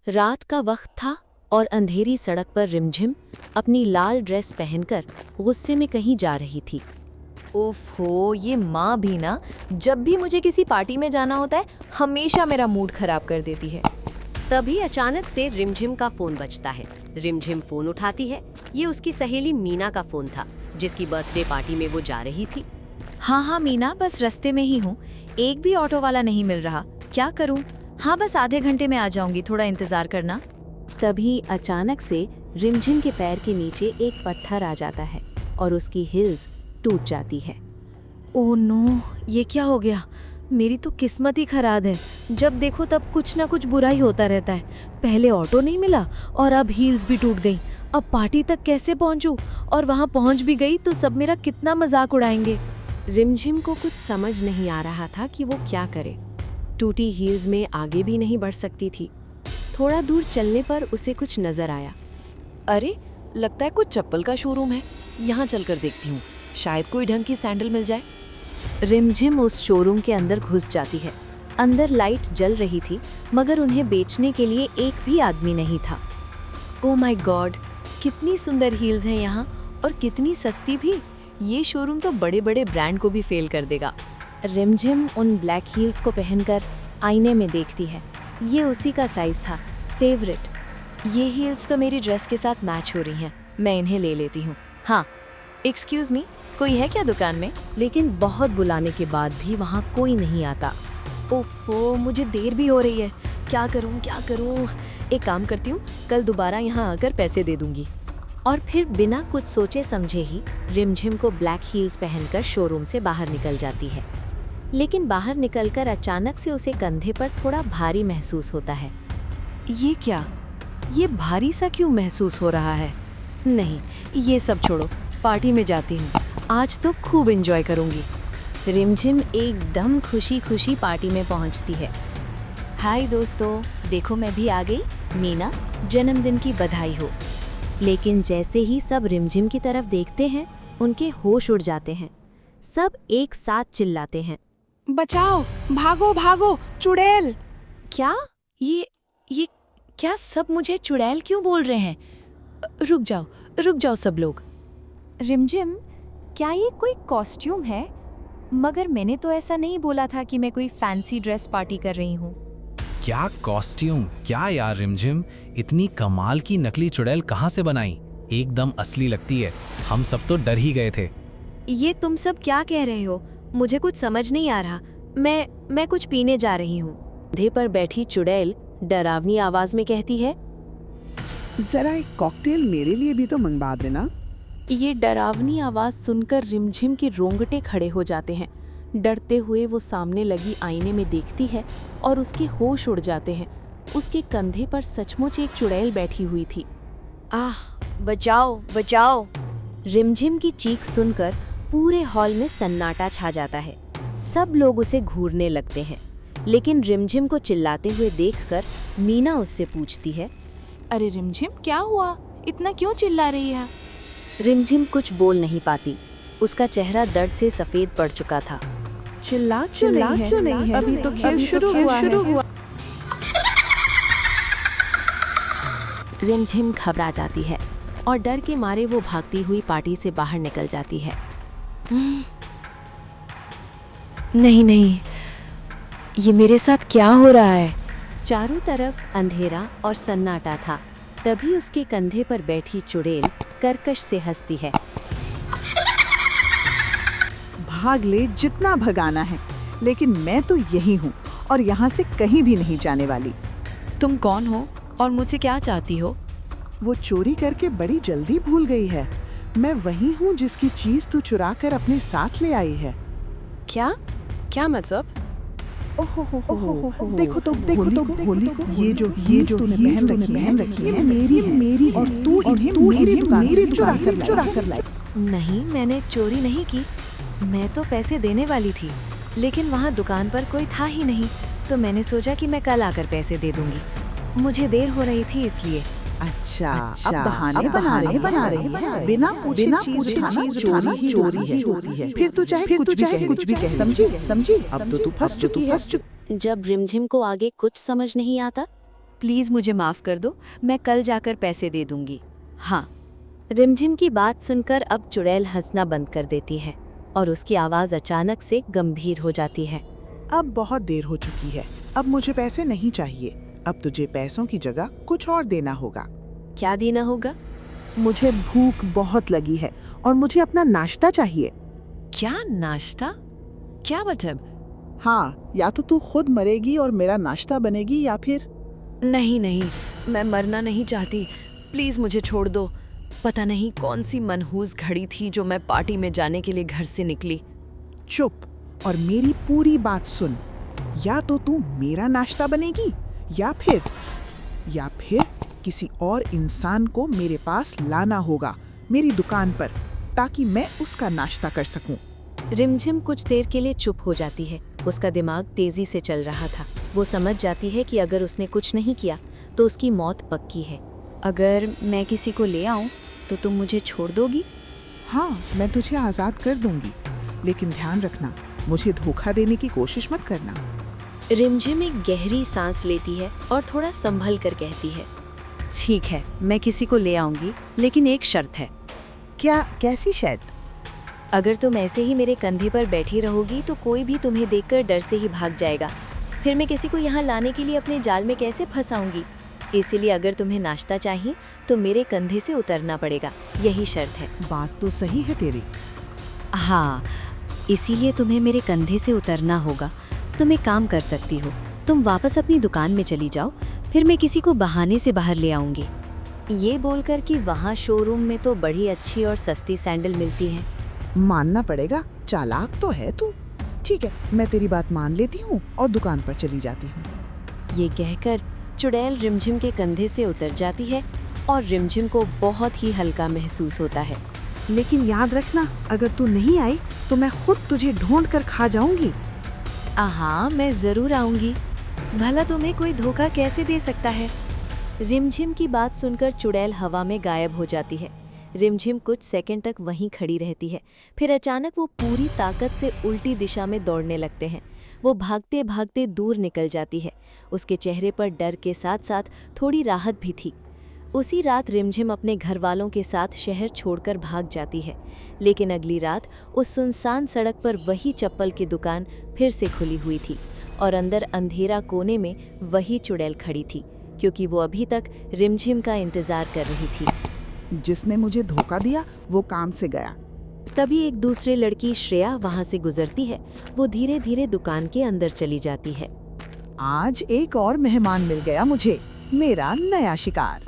रात का वक्त था और अंधेरी सड़क पर रिमझिम अपनी लाल ड्रेस पहनकर गुस्से में कहीं जा रही थी। ओफो, ये माँ भी ना, जब भी मुझे किसी पार्टी में जाना होता है हमेशा मेरा मूड खराब कर देती है। तभी अचानक से रिमझिम का फोन बजता है। रिमझिम फोन उठाती है। ये उसकी सहेली मीना का फोन था, जिसकी बर्थडे पार्टी में वो जा रही थी। हाँ मीना, बस रास्ते में ही हूँ। एक भी ऑटो वाला नहीं मिल रहा, क्या करूँ? हाँ, बस आधे घंटे में आ जाऊंगी, थोड़ा इंतजार करना। तभी अचानक से रिमझिम के पैर के नीचे एक पत्थर आ जाता है और उसकी हिल्स टूट जाती है। ओह नो, ये क्या हो गया? मेरी तो किस्मत ही खराब है। जब देखो तब कुछ ना कुछ बुरा ही होता रहता है। पहले ऑटो नहीं मिला और अब हील्स भी टूट गई। अब पार्टी तक कैसे पहुंचूं? और वहां पहुंच भी गई तो सब मेरा कितना मजाक उड़ाएंगे। रिमझिम को कुछ समझ नहीं आ रहा था कि वो क्या करे। टूटी हील्स में आगे भी नहीं बढ़ सकती थी। थोड़ा दूर चलने पर उसे कुछ नजर आया। अरे, लगता है कुछ चप्पल का शोरूम है। यहाँ चलकर देखती हूँ, शायद कोई ढंग की सैंडल मिल जाए। रिमझिम उस शोरूम के अंदर घुस जाती है। अंदर लाइट जल रही थी, मगर उन्हें बेचने के लिए एक भी आदमी नहीं था। ओह माय गॉड, कितनी सुंदर हील्स हैं यहाँ, और कितनी सस्ती भी। ये शोरूम तो बड़े बड़े ब्रांड को भी फेल कर देगा। रिमझिम उन ब्लैक हील्स को पहनकर आईने में देखती है। ये उसी का साइज था, फेवरेट। ये हील्स तो मेरी ड्रेस के साथ मैच हो रही हैं, मैं इन्हें ले लेती हूँ। हाँ, एक्सक्यूज मी, कोई है क्या दुकान में? लेकिन बहुत बुलाने के बाद भी वहाँ कोई नहीं आता। ओफो, मुझे देर भी हो रही है। क्या करूँ? एक काम करती हूँ, कल दोबारा यहाँ आकर पैसे दे दूंगी। और फिर बिना कुछ सोचे समझे ही रिमझिम को ब्लैक हील्स पहनकर शोरूम से बाहर निकल जाती है। लेकिन बाहर निकलकर अचानक से उसे कंधे पर थोड़ा भारी महसूस होता है। ये क्या? ये भारी सा क्यों महसूस हो रहा है? नहीं, ये सब छोड़ो, पार्टी में जाती हूँ। आज तो खूब एंजॉय करूँगी। रिमझिम एकदम खुशी खुशी पार्टी में पहुँचती है। हाय दोस्तों, देखो मैं भी आ गई। मीना, जन्मदिन की बधाई हो। लेकिन जैसे ही सब रिमझिम की तरफ देखते हैं, उनके होश उड़ जाते हैं। सब एक साथ चिल्लाते हैं, बचाओ, भागो भागो, चुड़ैल। क्या? ये क्या सब मुझे चुड़ैल क्यों बोल रहे हैं? रुक जाओ सब लोग। रिमझिम, क्या ये कोई कॉस्ट्यूम है? मगर मैंने तो ऐसा नहीं बोला था कि मैं कोई फैंसी ड्रेस पार्टी कर रही हूँ। क्या कॉस्ट्यूम? क्या यार रिमझिम, इतनी कमाल की नकली चुड़ैल कहाँ से बनाई? एकदम असली लगती है। हम सब तो डर ही गए थे। ये तुम सब क्या कह रहे हो? मुझे कुछ समझ नहीं आ रहा। मैं कुछ पीने जा रही हूँ। कंधे पर बैठी चुड़ैल डरावनी आवाज में कहती है, जरा एक कॉकटेल मेरे लिए भी तो मंगवा देना। ये डरावनी आवाज सुनकर रिमझिम के रोंगटे खड़े हो जाते हैं। डरते हुए वो सामने लगी आईने में देखती है और उसके होश उड़ जाते हैं। उसके कंधे पर सचमुच एक चुड़ैल बैठी हुई थी। आह, बचाओ। रिमझिम की चीख सुनकर पूरे हॉल में सन्नाटा छा जाता है। सब लोग उसे घूरने लगते हैं। लेकिन रिमझिम को चिल्लाते हुए देखकर मीना उससे पूछती है, अरे रिमझिम, क्या हुआ? इतना क्यों चिल्ला रही है? रिमझिम कुछ बोल नहीं पाती। उसका चेहरा दर्द से सफेद पड़ चुका था। चिल्ला क्यों नहीं है? अभी तो खेल शुरू हुआ। रिमझिम घबरा जाती है और डर के मारे वो भागती हुई पार्टी से बाहर निकल जाती है। नहीं, ये मेरे साथ क्या हो रहा है? चारों तरफ अंधेरा और सन्नाटा था। तभी उसके कंधे पर बैठी चुड़ैल कर्कश से हंसती है। भाग ले जितना भगाना है, लेकिन मैं तो यही हूँ और यहाँ से कहीं भी नहीं जाने वाली। तुम कौन हो और मुझसे क्या चाहती हो? वो चोरी करके बड़ी जल्दी भूल गई है। मैं वही हूँ जिसकी चीज तू चुरा कर अपने साथ ले आई है। क्या मतलब? देखो तो भोली को ये जो तूने पहन रखी है मेरी और तू इन्हें मेरी दुकान से चुरा कर लाई। नहीं, मैंने चोरी नहीं की। मैं तो पैसे देने वाली थी, लेकिन वहाँ दुकान पर कोई था ही नहीं, तो मैंने सोचा कि मैं कल आकर पैसे दे दूंगी। मुझे देर हो रही थी इसलिए। अच्छा, अब बहाने बना रही है। बिना पूछे चीज उठाना चोरी है। फिर तू चाहे कुछ भी कह, समझी? अब तो तू फंस चुकी है। जब रिमझिम को आगे कुछ समझ नहीं आता, प्लीज़ मुझे माफ़ कर दो, मैं कल जाकर पैसे दे दूंगी। हाँ। रिमझिम की बात सुनकर अब चुड़ैल हंसना बंद कर देती है और उसकी आवाज़ अचानक से गंभीर हो जाती है। अब बहुत देर हो चुकी है, अब मुझे पैसे नहीं चाहिए। अब तुझे पैसों की जगह कुछ और देना होगा। क्या देना होगा? मुझे भूख बहुत लगी है और मुझे अपना नाश्ता चाहिए। क्या नाश्ता? क्या मतलब? हाँ, या तो तू खुद मरेगी और मेरा नाश्ता बनेगी या फिर... नहीं नहीं, मैं मरना नहीं चाहती, प्लीज़ मुझे छोड़ दो। पता नहीं कौन सी मनहूस घड़ी थी जो मैं पार्टी में जाने के लिए घर से निकली। चुप और मेरी पूरी बात सुन। या तो तू मेरा नाश्ता बनेगी या फिर किसी और इंसान को मेरे पास लाना होगा मेरी दुकान पर, ताकि मैं उसका नाश्ता कर सकूं। रिमझिम कुछ देर के लिए चुप हो जाती है। उसका दिमाग तेजी से चल रहा था। वो समझ जाती है कि अगर उसने कुछ नहीं किया तो उसकी मौत पक्की है। अगर मैं किसी को ले आऊं तो तुम मुझे छोड़ दोगी? हाँ, मैं तुझे आज़ाद कर दूंगी, लेकिन ध्यान रखना, मुझे धोखा देने की कोशिश मत करना। रिमझिम एक गहरी सांस लेती है और थोड़ा संभल कर कहती है, ठीक है, मैं किसी को ले आऊंगी, लेकिन एक शर्त है। क्या? कैसी शर्त? अगर तुम ऐसे ही मेरे कंधे पर बैठी रहोगी तो कोई भी तुम्हें देखकर डर से ही भाग जाएगा। फिर मैं किसी को यहाँ लाने के लिए अपने जाल में कैसे फंसाऊंगी? इसीलिए अगर तुम्हें नाश्ता चाहिए तो मेरे कंधे से उतरना पड़ेगा, यही शर्त है। बात तो सही है तेरी। हाँ, इसीलिए तुम्हें मेरे कंधे से उतरना होगा। तुम एक काम कर सकती हो, तुम वापस अपनी दुकान में चली जाओ, फिर मैं किसी को बहाने से बाहर ले आऊंगी। ये बोलकर कि वहाँ शोरूम में तो बड़ी अच्छी और सस्ती सैंडल मिलती हैं। मानना पड़ेगा, चालाक तो है तू। ठीक है, मैं तेरी बात मान लेती हूँ और दुकान पर चली जाती हूँ। ये कहकर चुड़ैल रिमझिम के कंधे से उतर जाती है और रिमझिम को बहुत ही हल्का महसूस होता है। लेकिन याद रखना, अगर तू नहीं आई तो मैं खुद तुझे ढूंढ कर खा जाऊंगी। हाँ, मैं जरूर आऊंगी। भला तुम्हें कोई धोखा कैसे दे सकता है? रिमझिम की बात सुनकर चुड़ैल हवा में गायब हो जाती है। रिमझिम कुछ सेकंड तक वहीं खड़ी रहती है, फिर अचानक वो पूरी ताकत से उल्टी दिशा में दौड़ने लगते हैं। वो भागते भागते दूर निकल जाती है। उसके चेहरे पर डर के साथ साथ थोड़ी राहत भी थी। उसी रात रिमझिम अपने घर वालों के साथ शहर छोड़कर भाग जाती है, लेकिन अगली रात उस सुनसान सड़क पर वही चप्पल की दुकान फिर से खुली हुई थी और अंदर अंधेरा कोने में वही चुड़ैल खड़ी थी, क्योंकि वो अभी तक रिमझिम का इंतजार कर रही थी। जिसने मुझे धोखा दिया वो काम से गया। तभी एक दूसरी लड़की श्रेया वहां से गुजरती है। वो धीरे धीरे दुकान के अंदर चली जाती है। आज एक और मेहमान मिल गया मुझे, मेरा नया शिकार।